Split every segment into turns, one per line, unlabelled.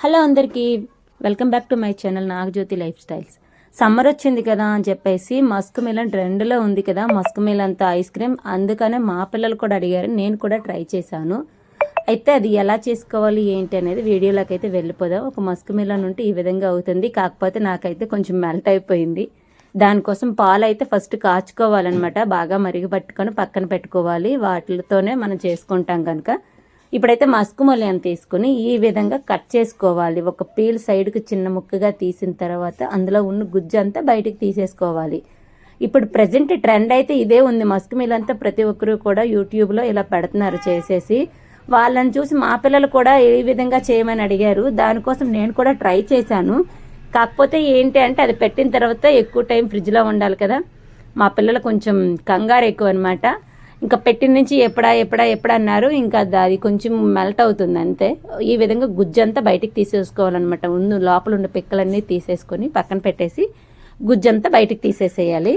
Hello అందరికీ, welcome back to my channel Nagajyothi life styles. Summer వచ్చింది కదా అని చెప్పేసి మస్క్ మిలన్ ట్రెండ్లో ఉంది కదా, మస్క్ మిలన్తో ఐస్ క్రీమ్. అందుకనే మా పిల్లలు కూడా అడిగారు, నేను కూడా ట్రై చేశాను. అయితే అది ఎలా చేసుకోవాలి ఏంటి అనేది వీడియోలోకి అయితే వెళ్ళిపోదాం. ఒక మస్క్ మిలన్ ఉంటే ఈ విధంగా అవుతుంది, కాకపోతే నాకైతే కొంచెం మెల్ట్ అయిపోయింది. దానికోసం పాలు అయితే ఫస్ట్ కాచుకోవాలన్నమాట. బాగా మరిగి పట్టుకొని పక్కన పెట్టుకోవాలి. వాటితోనే మనం చేసుకుంటాం కనుక ఇప్పుడైతే మస్క్ మిలన్ తీసుకుని ఈ విధంగా కట్ చేసుకోవాలి. ఒక పీల్ సైడ్కి చిన్న ముక్కగా తీసిన తర్వాత అందులో ఉన్న గుజ్జు అంతా బయటికి తీసేసుకోవాలి. ఇప్పుడు ప్రజెంట్ ట్రెండ్ అయితే ఇదే ఉంది. మస్క్ మిలన్తో ప్రతి ఒక్కరు కూడా యూట్యూబ్లో ఇలా పెడుతున్నారు చేసేసి. వాళ్ళని చూసి మా పిల్లలు కూడా ఈ విధంగా చేయమని అడిగారు. దానికోసం నేను కూడా ట్రై చేశాను. కాకపోతే ఏంటి అంటే అది పెట్టిన తర్వాత ఎక్కువ టైం ఫ్రిడ్జ్లో ఉండాలి కదా. మా పిల్లలు కొంచెం కంగారు ఎక్కువ అనమాట. ఇంకా పెట్టిన నుంచి ఎప్పుడా అన్నారు. ఇంకా అది కొంచెం మెల్ట్ అవుతుంది అంతే. ఈ విధంగా గుజ్జంతా బయటికి తీసేసుకోవాలన్నమాట. ముందు లోపల ఉన్న పిక్కలన్నీ తీసేసుకొని పక్కన పెట్టేసి గుజ్జంతా బయటికి తీసేసేయాలి.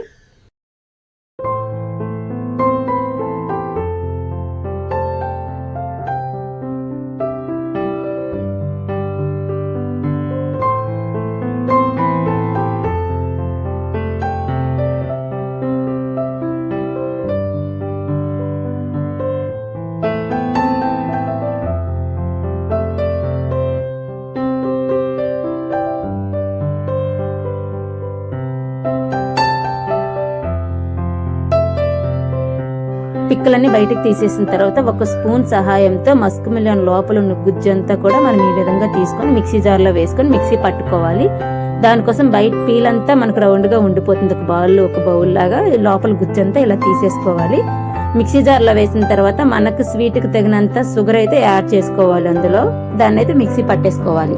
పిక్కలన్నీ బయటకు తీసేసిన తర్వాత ఒక స్పూన్ సహాయంతో మస్క్ మిలన్ లోపల ఉన్న గుజ్జంతా కూడా మనం ఈ విధంగా తీసుకొని మిక్సీ జార్లో వేసుకొని మిక్సీ పట్టుకోవాలి. దానికోసం బయట పీల్ అంతా మనకు రౌండ్గా ఉండిపోతుంది. ఒక బౌల్ లాగా లోపల గుజ్జంతా ఇలా తీసేసుకోవాలి. మిక్సీ జార్లో వేసిన తర్వాత మనకు స్వీట్కి తగినంత షుగర్ అయితే యాడ్ చేసుకోవాలి. అందులో దాన్ని అయితే మిక్సీ పట్టేసుకోవాలి.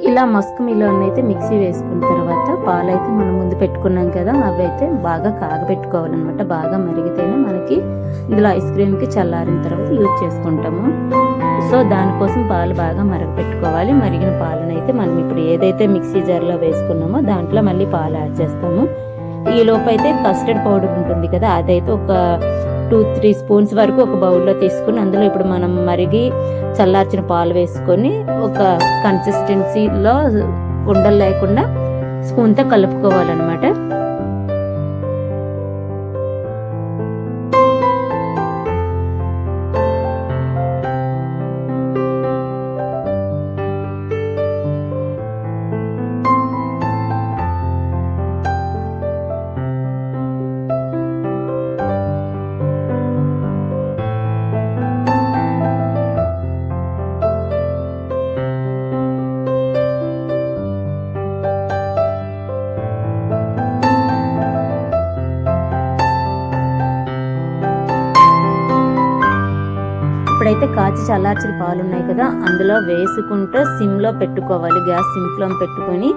ఇలా మస్క్ మిలన్ అయితే మిక్సీ వేసుకున్న తర్వాత పాలైతే మనం ముందు పెట్టుకున్నాం కదా, అవి అయితే బాగా కాగబెట్టుకోవాలన్నమాట. బాగా మరిగితేనే మనకి ఇందులో ఐస్ క్రీమ్కి చల్లారిన తర్వాత యూజ్ చేసుకుంటాము. సో దానికోసం పాలు బాగా మరగపెట్టుకోవాలి. మరిగిన పాలను అయితే మనం ఇప్పుడు ఏదైతే మిక్సీ జార్లో వేసుకున్నామో దాంట్లో మళ్ళీ పాలు యాడ్ చేస్తాము. ఈ లోపు అయితే కస్టర్డ్ పౌడర్ ఉంటుంది కదా, అదైతే ఒక 2-3 స్పూన్స్ వరకు ఒక బౌల్లో తీసుకుని అందులో ఇప్పుడు మనం మరిగి చల్లార్చిన పాలు వేసుకొని ఒక కన్సిస్టెన్సీలో ఉండలు లేకుండా స్పూన్తో కలుపుకోవాలన్నమాట. ఇప్పుడైతే కాచి చల్లార్చిన పాలు ఉన్నాయి కదా, అందులో వేసుకుంటూ సిమ్లో పెట్టుకోవాలి. గ్యాస్ సిమ్లో పెట్టుకొని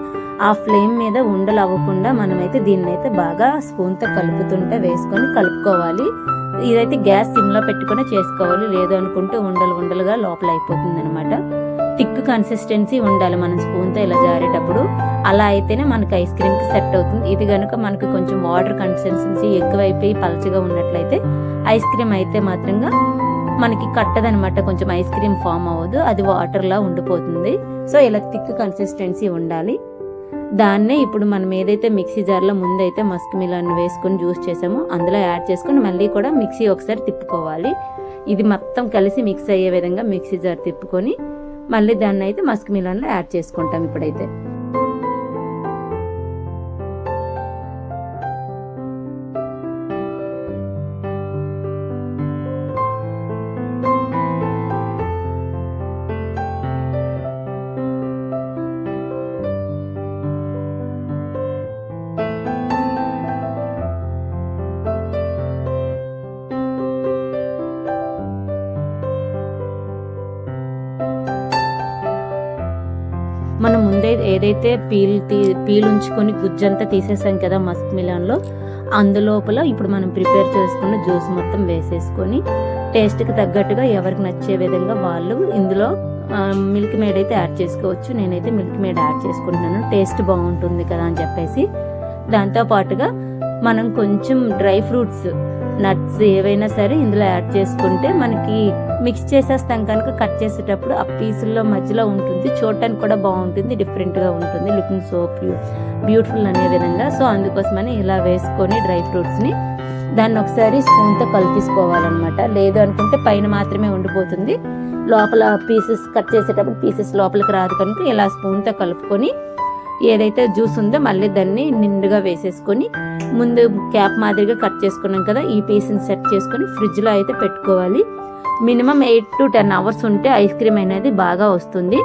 ఆ ఫ్లేమ్ మీద ఉండలు అవ్వకుండా మనమైతే దీన్ని అయితే బాగా స్పూన్తో కలుపుతుంటే వేసుకొని కలుపుకోవాలి. ఇదైతే గ్యాస్ సిమ్లో పెట్టుకుని చేసుకోవాలి. లేదు అనుకుంటే ఉండలుగా లోపల అయిపోతుంది అనమాట. థిక్ కన్సిస్టెన్సీ ఉండాలి మనం స్పూన్తో ఇలా జారేటప్పుడు. అలా అయితేనే మనకి ఐస్ క్రీమ్కి సెట్ అవుతుంది. ఇది కనుక మనకు కొంచెం వాటర్ కన్సిస్టెన్సీ ఎక్కువైపోయి పలచగా ఉన్నట్లయితే ఐస్ క్రీమ్ అయితే మాత్రంగా మనకి కట్టదనమాట. కొంచెం ఐస్ క్రీమ్ ఫామ్ అవ్వదు, అది వాటర్లా ఉండిపోతుంది. సో ఇలా థిక్ కన్సిస్టెన్సీ ఉండాలి. దాన్నే ఇప్పుడు మనం ఏదైతే మిక్సీ జార్లో ముందైతే మస్క్ మిలన్ వేసుకొని జ్యూస్ చేసామో అందులో యాడ్ చేసుకొని మళ్ళీ కూడా మిక్సీ ఒకసారి తిప్పుకోవాలి. ఇది మొత్తం కలిసి మిక్స్ అయ్యే విధంగా మిక్సీ జార్ తిప్పుకొని మళ్ళీ దాన్ని అయితే మస్క్ మిలన్లో యాడ్ చేసుకుంటాం. ఇప్పుడైతే ఏదైతే పీల్ ఉంచుకొని గుజ్జంతా తీసేసాం కదా మస్క్ మిలన్లో, అందులోపల ఇప్పుడు మనం ప్రిపేర్ చేసుకున్న జ్యూస్ మొత్తం వేసేసుకొని టేస్ట్కి తగ్గట్టుగా ఎవరికి నచ్చే విధంగా వాళ్ళు ఇందులో మిల్క్ మేడ్ అయితే యాడ్ చేసుకోవచ్చు. నేనైతే మిల్క్ మేడ్ యాడ్ చేసుకుంటున్నాను, టేస్ట్ బాగుంటుంది కదా అని చెప్పేసి. దాంతోపాటుగా మనం కొంచెం డ్రై ఫ్రూట్స్, నట్స్ ఏవైనా సరే ఇందులో యాడ్ చేసుకుంటే మనకి మిక్స్ చేసేస్తాం కనుక కట్ చేసేటప్పుడు ఆ పీసుల్లో మధ్యలో ఉంటుంది, చూడటానికి కూడా బాగుంటుంది, డిఫరెంట్గా ఉంటుంది, లుకింగ్ సో బ్యూటిఫుల్ అనే విధంగా. సో అందుకోసమని ఇలా వేసుకొని డ్రై ఫ్రూట్స్ని దాన్ని ఒకసారి స్పూన్తో కలిపేసుకోవాలన్నమాట. లేదు అనుకుంటే పైన మాత్రమే ఉండిపోతుంది, లోపల పీసెస్ కట్ చేసేటప్పుడు పీసెస్ లోపలికి రాదు కనుక ఇలా స్పూన్తో కలుపుకొని ఏదైతే జ్యూస్ ఉందో మళ్ళీ దాన్ని నిండుగా వేసేసుకొని ముందు క్యాప్ మాదిరిగా కట్ చేసుకున్నాం కదా, ఈ పీస్ని సెట్ చేసుకొని ఫ్రిడ్జ్లో అయితే పెట్టుకోవాలి. మినిమం 8 to 10 hours ఉంటే ఐస్ క్రీమ్ అనేది బాగా వస్తుంది.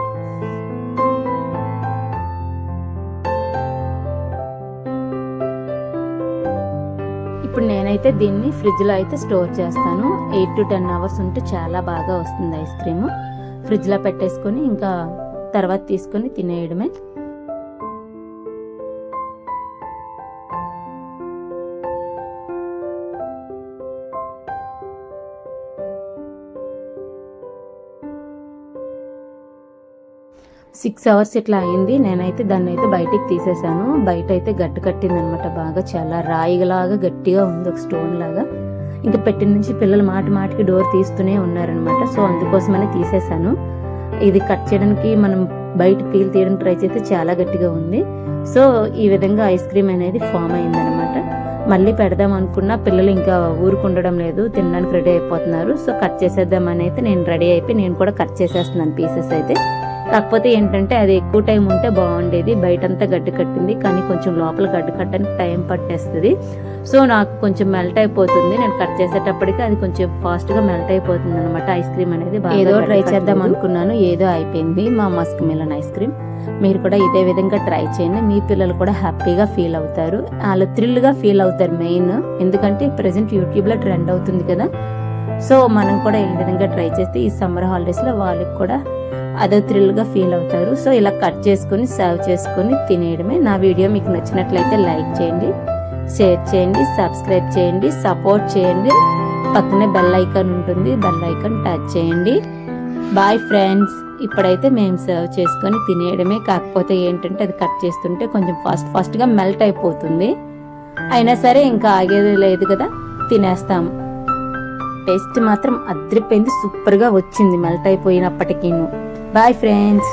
ఇప్పుడు నేనైతే దీన్ని ఫ్రిడ్జ్లో అయితే స్టోర్ చేస్తాను. 8 to 10 hours ఉంటే చాలా బాగా వస్తుంది ఐస్ క్రీమ్. ఫ్రిడ్జ్లో పెట్టేసుకొని ఇంకా తర్వాత తీసుకొని తినేయడమే. సిక్స్ అవర్స్ ఇట్లా అయింది. నేనైతే దాన్ని అయితే బయటికి తీసేసాను. బయట అయితే గట్టు కట్టింది అనమాట, బాగా చాలా రాయిలాగా గట్టిగా ఉంది, ఒక స్టోన్ లాగా. ఇంకా పెట్టిన నుంచి పిల్లలు మాటికి డోర్ తీస్తూనే ఉన్నారనమాట. సో అందుకోసమని తీసేసాను. ఇది కట్ చేయడానికి మనం బయట పీల్ తీయడానికి ట్రై చేస్తే చాలా గట్టిగా ఉంది. సో ఈ విధంగా ఐస్ క్రీమ్ అనేది ఫామ్ అయిందనమాట. మళ్ళీ పెడదాం అనుకున్నా పిల్లలు ఇంకా ఊరుకుండడం లేదు, తినడానికి రెడీ అయిపోతున్నారు. సో కట్ చేసేద్దామని అయితే నేను రెడీ అయిపోయి నేను కూడా కట్ చేసేస్తున్నాను పీసెస్ అయితే. కాకపోతే ఏంటంటే అది ఎక్కువ టైం ఉంటే బాగుండేది, బయటంతా గడ్డి కట్టింది కానీ కొంచెం లోపల గడ్డి కట్టడానికి టైం పట్టేస్తుంది. సో నాకు కొంచెం మెల్ట్ అయిపోతుంది, నేను కట్ చేసేటప్పటికి అది కొంచెం ఫాస్ట్గా మెల్ట్ అయిపోతుంది అనమాట ఐస్ క్రీమ్ అనేది. ఏదో ట్రై చేద్దాం అనుకున్నాను, ఏదో అయిపోయింది మా మస్క్ మిలన్ ఐస్ క్రీమ్. మీరు కూడా ఇదే విధంగా ట్రై చేయండి, మీ పిల్లలు కూడా హ్యాపీగా ఫీల్ అవుతారు, వాళ్ళు థ్రిల్గా ఫీల్ అవుతారు మెయిన్. ఎందుకంటే ప్రజెంట్ యూట్యూబ్లో ట్రెండ్ అవుతుంది కదా. సో మనం కూడా ఈ విధంగా ట్రై చేస్తే ఈ సమ్మర్ హాలిడేస్లో వాళ్ళకి కూడా అదో థ్రిల్గా ఫీల్ అవుతారు. సో ఇలా కట్ చేసుకొని సర్వ్ చేసుకొని తినేయడమే. నా వీడియో మీకు నచ్చినట్లయితే లైక్ చేయండి, షేర్ చేయండి, సబ్స్క్రైబ్ చేయండి, సపోర్ట్ చేయండి. పక్కనే బెల్ ఐకాన్ ఉంటుంది, బెల్ ఐకాన్ టచ్ చేయండి. Bye friends. ఇప్పుడైతే మేము సర్వ్ చేసుకొని తినేయడమే. కాకపోతే ఏంటంటే అది కట్ చేస్తుంటే కొంచెం ఫాస్ట్గా మెల్ట్ అయిపోతుంది. అయినా సరే ఇంకా ఆగేది లేదు కదా, తినేస్తాము. టేస్ట్ మాత్రం అదిరిపోయింది, సూపర్గా వచ్చింది మెల్ట్ అయిపోయినప్పటికీ. Bye friends.